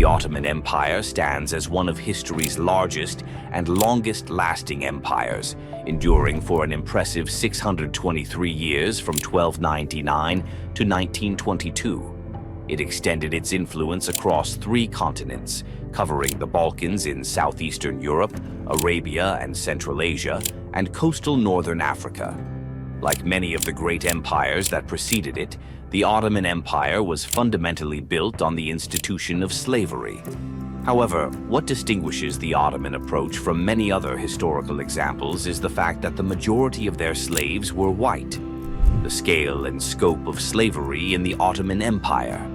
The Ottoman Empire stands as one of history's largest and longest-lasting empires, enduring for an impressive 623 years from 1299 to 1922. It extended its influence across 3 continents, covering the Balkans in southeastern Europe, Arabia and Central Asia, and coastal northern Africa. Like many of the great empires that preceded it, the Ottoman Empire was fundamentally built on the institution of slavery. However, what distinguishes the Ottoman approach from many other historical examples is the fact that the majority of their slaves were white. The scale and scope of slavery in the Ottoman Empire.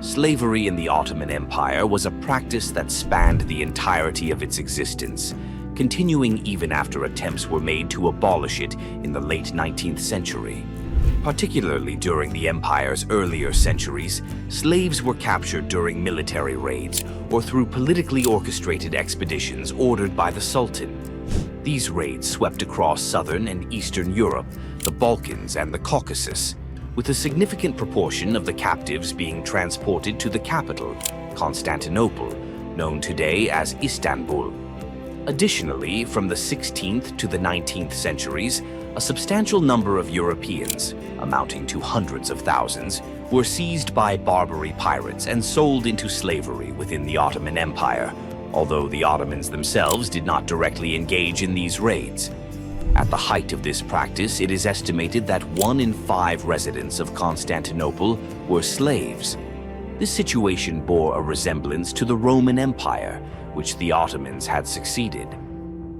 Slavery in the Ottoman Empire was a practice that spanned the entirety of its existence, continuing even after attempts were made to abolish it in the late 19th century. Particularly during the empire's earlier centuries, slaves were captured during military raids or through politically orchestrated expeditions ordered by the Sultan. These raids swept across southern and eastern Europe, the Balkans, and the Caucasus, with a significant proportion of the captives being transported to the capital, Constantinople, known today as Istanbul. Additionally, from the 16th to the 19th centuries, a substantial number of Europeans, amounting to hundreds of thousands, were seized by Barbary pirates and sold into slavery within the Ottoman Empire, although the Ottomans themselves did not directly engage in these raids. At the height of this practice, it is estimated that 1 in 5 residents of Constantinople were slaves. This situation bore a resemblance to the Roman Empire, which the Ottomans had succeeded.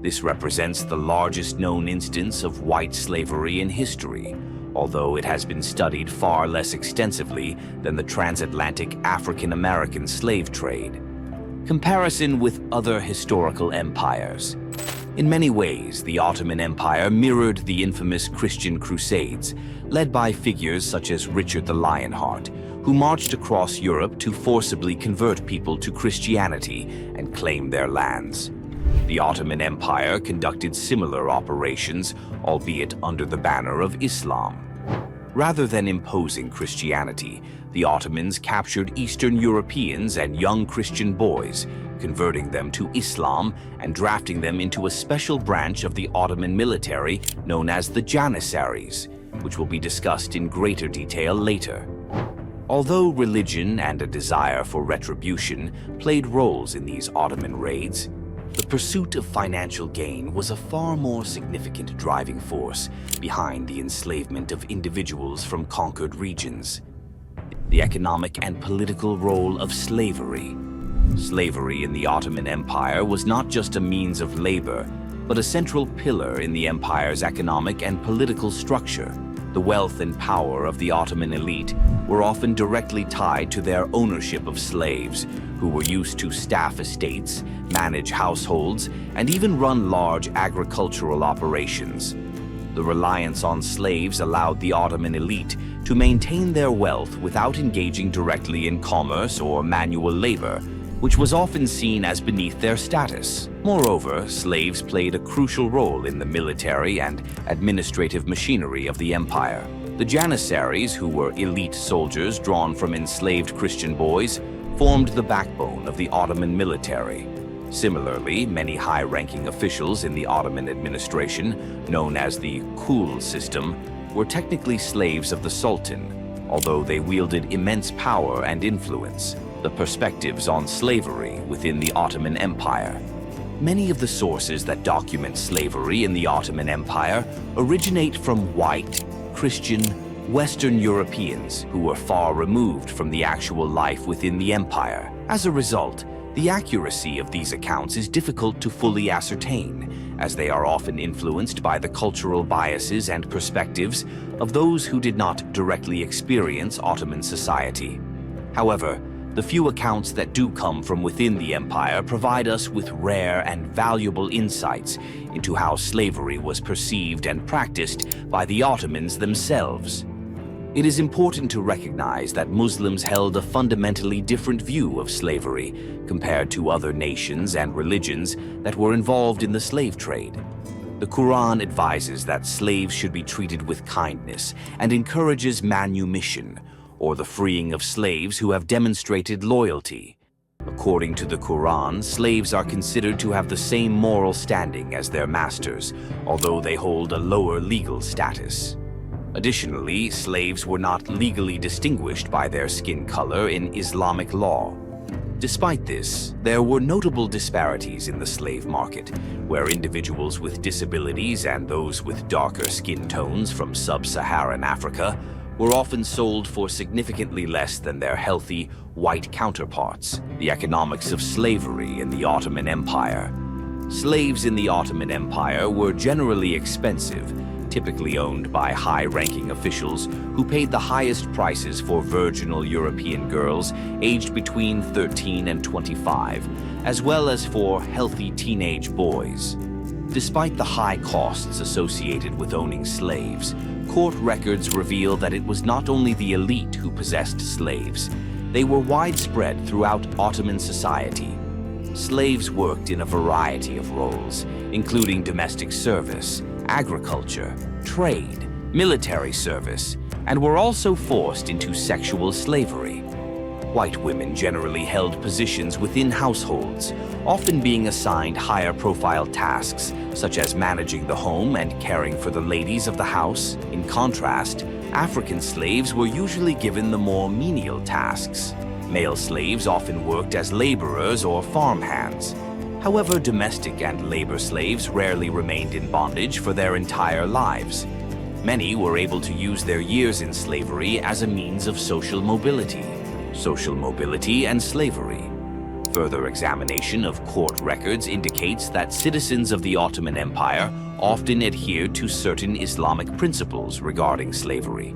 This represents the largest known instance of white slavery in history, although it has been studied far less extensively than the transatlantic African-American slave trade. Comparison with other historical empires. In many ways, the Ottoman Empire mirrored the infamous Christian Crusades, led by figures such as Richard the Lionheart, who marched across Europe to forcibly convert people to Christianity and claim their lands. The Ottoman Empire conducted similar operations, albeit under the banner of Islam. Rather than imposing Christianity, the Ottomans captured Eastern Europeans and young Christian boys, converting them to Islam and drafting them into a special branch of the Ottoman military known as the Janissaries, which will be discussed in greater detail later. Although religion and a desire for retribution played roles in these Ottoman raids, the pursuit of financial gain was a far more significant driving force behind the enslavement of individuals from conquered regions. The economic and political role of slavery. Slavery in the Ottoman Empire was not just a means of labor, but a central pillar in the empire's economic and political structure. The wealth and power of the Ottoman elite were often directly tied to their ownership of slaves, who were used to staff estates, manage households, and even run large agricultural operations. The reliance on slaves allowed the Ottoman elite to maintain their wealth without engaging directly in commerce or manual labor, which was often seen as beneath their status. Moreover, slaves played a crucial role in the military and administrative machinery of the empire. The Janissaries, who were elite soldiers drawn from enslaved Christian boys, formed the backbone of the Ottoman military. Similarly, many high-ranking officials in the Ottoman administration, known as the Kul system, were technically slaves of the Sultan, although they wielded immense power and influence. The perspectives on slavery within the Ottoman Empire. Many of the sources that document slavery in the Ottoman Empire originate from white, Christian, Western Europeans who were far removed from the actual life within the empire. As a result, the accuracy of these accounts is difficult to fully ascertain, as they are often influenced by the cultural biases and perspectives of those who did not directly experience Ottoman society. However, the few accounts that do come from within the empire provide us with rare and valuable insights into how slavery was perceived and practiced by the Ottomans themselves. It is important to recognize that Muslims held a fundamentally different view of slavery compared to other nations and religions that were involved in the slave trade. The Quran advises that slaves should be treated with kindness and encourages manumission, or the freeing of slaves who have demonstrated loyalty. According to the Quran, slaves are considered to have the same moral standing as their masters, although they hold a lower legal status. Additionally, slaves were not legally distinguished by their skin color in Islamic law. Despite this, there were notable disparities in the slave market, where individuals with disabilities and those with darker skin tones from sub-Saharan Africa were often sold for significantly less than their healthy, white counterparts. The economics of slavery in the Ottoman Empire. Slaves in the Ottoman Empire were generally expensive, typically owned by high-ranking officials who paid the highest prices for virginal European girls aged between 13 and 25, as well as for healthy teenage boys. Despite the high costs associated with owning slaves, court records reveal that it was not only the elite who possessed slaves. They were widespread throughout Ottoman society. Slaves worked in a variety of roles, including domestic service, agriculture, trade, military service, and were also forced into sexual slavery. White women generally held positions within households, often being assigned higher-profile tasks, such as managing the home and caring for the ladies of the house. In contrast, African slaves were usually given the more menial tasks. Male slaves often worked as laborers or farmhands. However, domestic and labor slaves rarely remained in bondage for their entire lives. Many were able to use their years in slavery as a means of social mobility and slavery. Further examination of court records indicates that citizens of the Ottoman Empire often adhered to certain Islamic principles regarding slavery.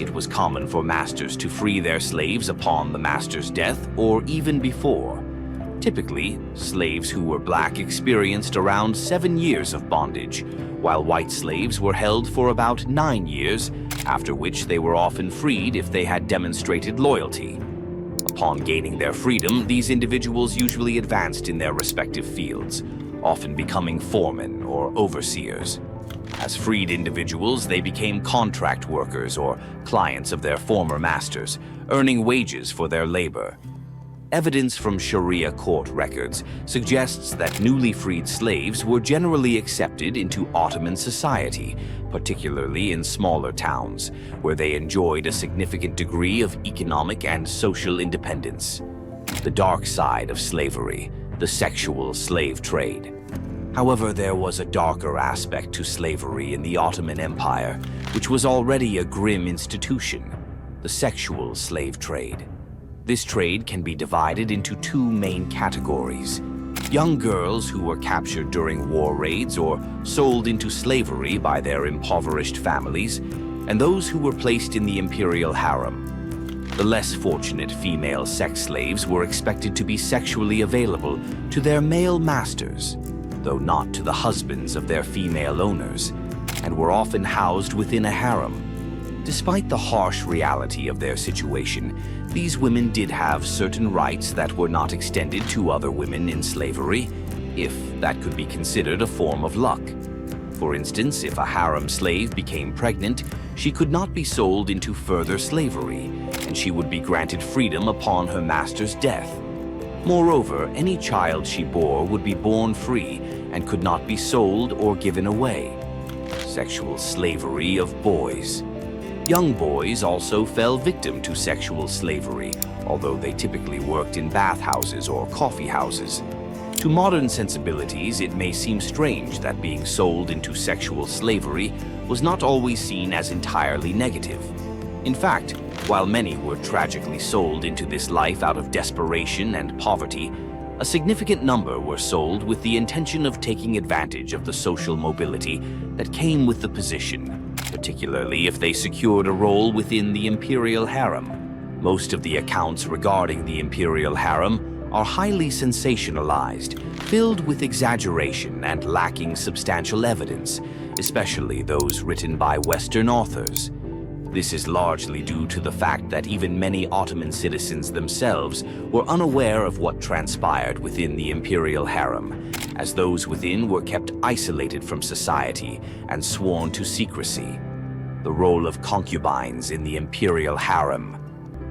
It was common for masters to free their slaves upon the master's death or even before. Typically, slaves who were black experienced around 7 years of bondage, while white slaves were held for about 9 years, after which they were often freed if they had demonstrated loyalty. Upon gaining their freedom, these individuals usually advanced in their respective fields, often becoming foremen or overseers. As freed individuals, they became contract workers or clients of their former masters, earning wages for their labor. Evidence from Sharia court records suggests that newly freed slaves were generally accepted into Ottoman society, particularly in smaller towns, where they enjoyed a significant degree of economic and social independence. The dark side of slavery, the sexual slave trade. However, there was a darker aspect to slavery in the Ottoman Empire, which was already a grim institution: the sexual slave trade. This trade can be divided into two main categories: young girls who were captured during war raids or sold into slavery by their impoverished families, and those who were placed in the imperial harem. The less fortunate female sex slaves were expected to be sexually available to their male masters, though not to the husbands of their female owners, and were often housed within a harem. Despite the harsh reality of their situation, these women did have certain rights that were not extended to other women in slavery, if that could be considered a form of luck. For instance, if a harem slave became pregnant, she could not be sold into further slavery, and she would be granted freedom upon her master's death. Moreover, any child she bore would be born free and could not be sold or given away. Sexual slavery of boys. Young boys also fell victim to sexual slavery, although they typically worked in bathhouses or coffee houses. To modern sensibilities, it may seem strange that being sold into sexual slavery was not always seen as entirely negative. In fact, while many were tragically sold into this life out of desperation and poverty, a significant number were sold with the intention of taking advantage of the social mobility that came with the position, particularly if they secured a role within the imperial harem. Most of the accounts regarding the imperial harem are highly sensationalized, filled with exaggeration and lacking substantial evidence, especially those written by Western authors. This is largely due to the fact that even many Ottoman citizens themselves were unaware of what transpired within the imperial harem, as those within were kept isolated from society and sworn to secrecy. The role of concubines in the imperial harem.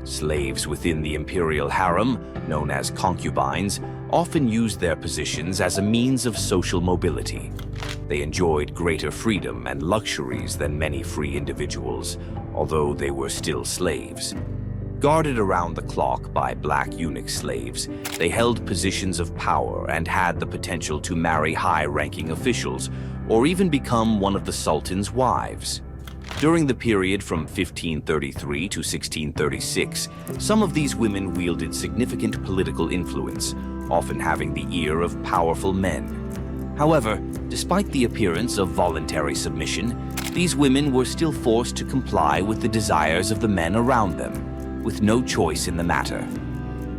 Slaves within the imperial harem, known as concubines, often used their positions as a means of social mobility. They enjoyed greater freedom and luxuries than many free individuals, although they were still slaves. Guarded around the clock by black eunuch slaves, they held positions of power and had the potential to marry high-ranking officials or even become one of the Sultan's wives. During the period from 1533 to 1636, some of these women wielded significant political influence, often having the ear of powerful men. However, despite the appearance of voluntary submission, these women were still forced to comply with the desires of the men around them, with no choice in the matter.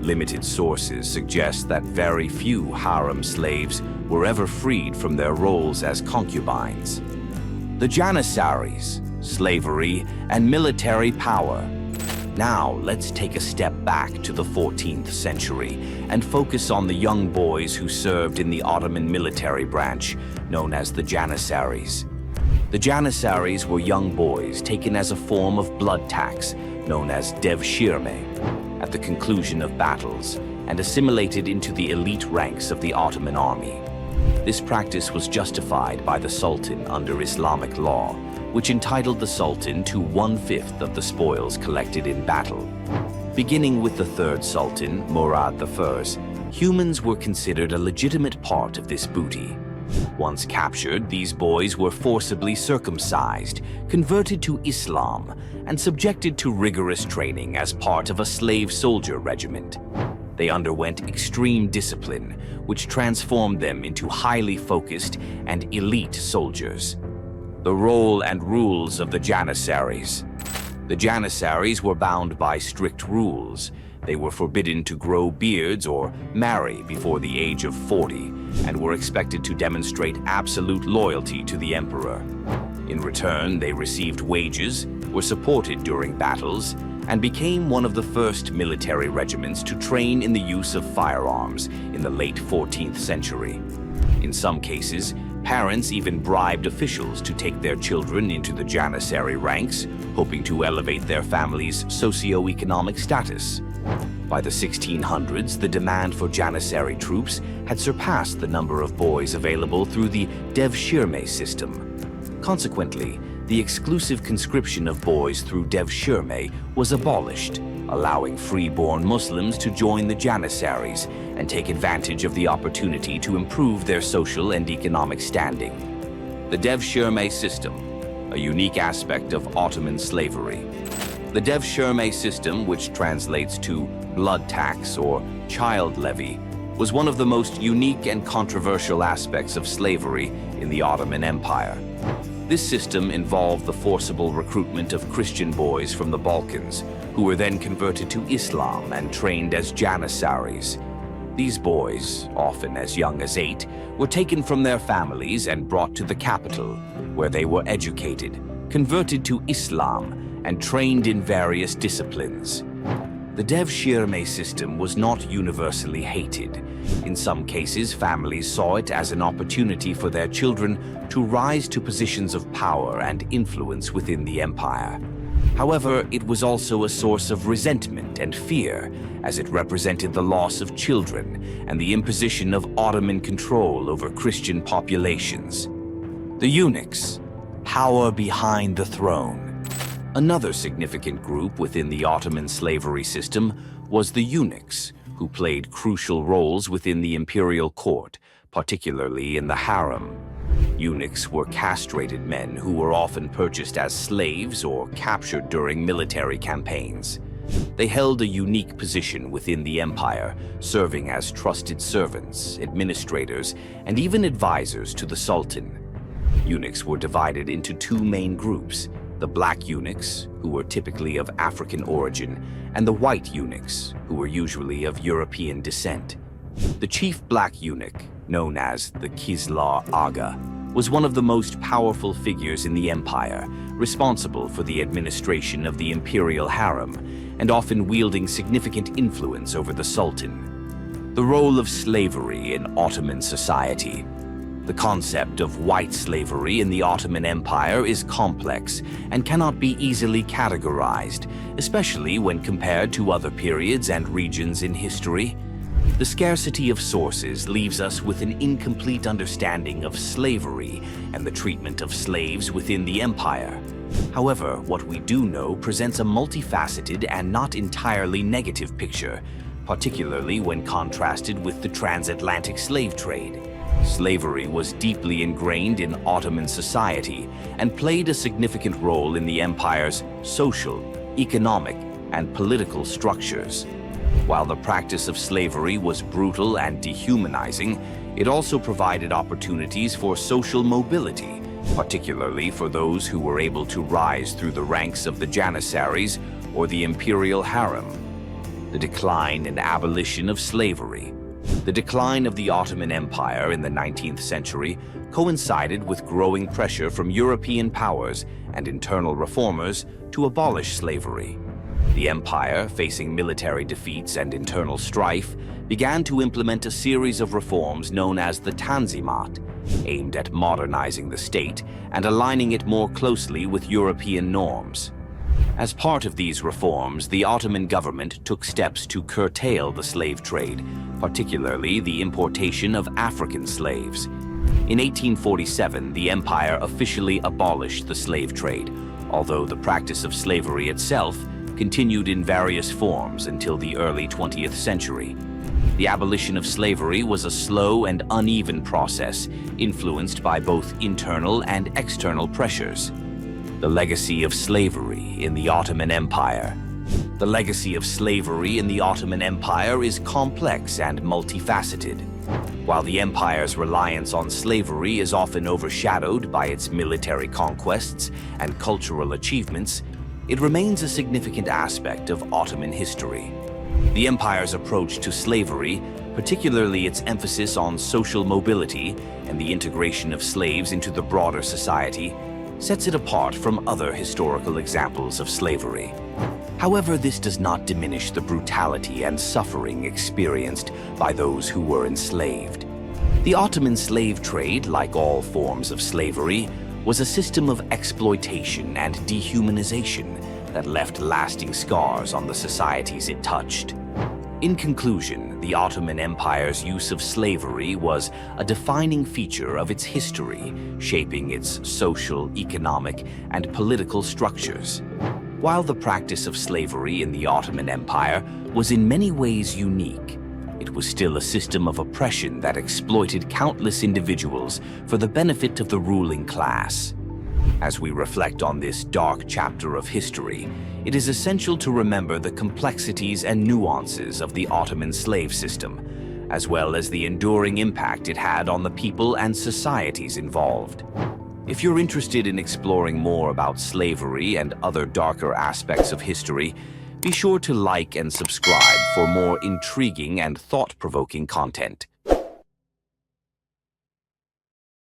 Limited sources suggest that very few harem slaves were ever freed from their roles as concubines. The Janissaries, slavery, and military power. Now, let's take a step back to the 14th century and focus on the young boys who served in the Ottoman military branch, known as the Janissaries. The Janissaries were young boys taken as a form of blood tax, known as devshirme, at the conclusion of battles, and assimilated into the elite ranks of the Ottoman army. This practice was justified by the Sultan under Islamic law, which entitled the Sultan to 1/5 of the spoils collected in battle. Beginning with the third Sultan, Murad I, humans were considered a legitimate part of this booty. Once captured, these boys were forcibly circumcised, converted to Islam, and subjected to rigorous training as part of a slave soldier regiment. They underwent extreme discipline, which transformed them into highly focused and elite soldiers. The role and rules of the Janissaries. The Janissaries were bound by strict rules. They were forbidden to grow beards or marry before the age of 40, and were expected to demonstrate absolute loyalty to the emperor. In return, they received wages, were supported during battles, and became one of the first military regiments to train in the use of firearms in the late 14th century. In some cases, parents even bribed officials to take their children into the Janissary ranks, hoping to elevate their family's socio-economic status. By the 1600s, the demand for Janissary troops had surpassed the number of boys available through the devshirme system. Consequently, the exclusive conscription of boys through devshirme was abolished, allowing free-born Muslims to join the Janissaries and take advantage of the opportunity to improve their social and economic standing. The devshirme system, a unique aspect of Ottoman slavery. The devshirme system, which translates to blood tax or child levy, was one of the most unique and controversial aspects of slavery in the Ottoman Empire. This system involved the forcible recruitment of Christian boys from the Balkans, who were then converted to Islam and trained as Janissaries. These boys, often as young as 8, were taken from their families and brought to the capital, where they were educated, converted to Islam, and trained in various disciplines. The devshirme system was not universally hated. In some cases, families saw it as an opportunity for their children to rise to positions of power and influence within the empire. However, it was also a source of resentment and fear, as it represented the loss of children and the imposition of Ottoman control over Christian populations. The eunuchs, power behind the throne. Another significant group within the Ottoman slavery system was the eunuchs, who played crucial roles within the imperial court, particularly in the harem. Eunuchs were castrated men who were often purchased as slaves or captured during military campaigns. They held a unique position within the empire, serving as trusted servants, administrators, and even advisors to the Sultan. Eunuchs were divided into two main groups: the black eunuchs, who were typically of African origin, and the white eunuchs, who were usually of European descent. The chief black eunuch, known as the Kislar Aga, was one of the most powerful figures in the empire, responsible for the administration of the imperial harem, and often wielding significant influence over the Sultan. The role of slavery in Ottoman society. The concept of white slavery in the Ottoman Empire is complex and cannot be easily categorized, especially when compared to other periods and regions in history. The scarcity of sources leaves us with an incomplete understanding of slavery and the treatment of slaves within the empire. However, what we do know presents a multifaceted and not entirely negative picture, particularly when contrasted with the transatlantic slave trade. Slavery was deeply ingrained in Ottoman society and played a significant role in the empire's social, economic, and political structures. While the practice of slavery was brutal and dehumanizing, it also provided opportunities for social mobility, particularly for those who were able to rise through the ranks of the Janissaries or the imperial Harem. The decline and abolition of slavery. The decline of the Ottoman Empire in the 19th century coincided with growing pressure from European powers and internal reformers to abolish slavery. The empire, facing military defeats and internal strife, began to implement a series of reforms known as the Tanzimat, aimed at modernizing the state and aligning it more closely with European norms. As part of these reforms, the Ottoman government took steps to curtail the slave trade, particularly the importation of African slaves. In 1847, the empire officially abolished the slave trade, although the practice of slavery itself continued in various forms until the early 20th century. The abolition of slavery was a slow and uneven process, influenced by both internal and external pressures. The legacy of slavery in the Ottoman Empire. The legacy of slavery in the Ottoman Empire is complex and multifaceted. While the empire's reliance on slavery is often overshadowed by its military conquests and cultural achievements, it remains a significant aspect of Ottoman history. The empire's approach to slavery, particularly its emphasis on social mobility and the integration of slaves into the broader society, sets it apart from other historical examples of slavery. However, this does not diminish the brutality and suffering experienced by those who were enslaved. The Ottoman slave trade, like all forms of slavery, was a system of exploitation and dehumanization that left lasting scars on the societies it touched. In conclusion, the Ottoman Empire's use of slavery was a defining feature of its history, shaping its social, economic, and political structures. While the practice of slavery in the Ottoman Empire was in many ways unique, it was still a system of oppression that exploited countless individuals for the benefit of the ruling class. As we reflect on this dark chapter of history, it is essential to remember the complexities and nuances of the Ottoman slave system, as well as the enduring impact it had on the people and societies involved. If you're interested in exploring more about slavery and other darker aspects of history, be sure to like and subscribe for more intriguing and thought-provoking content.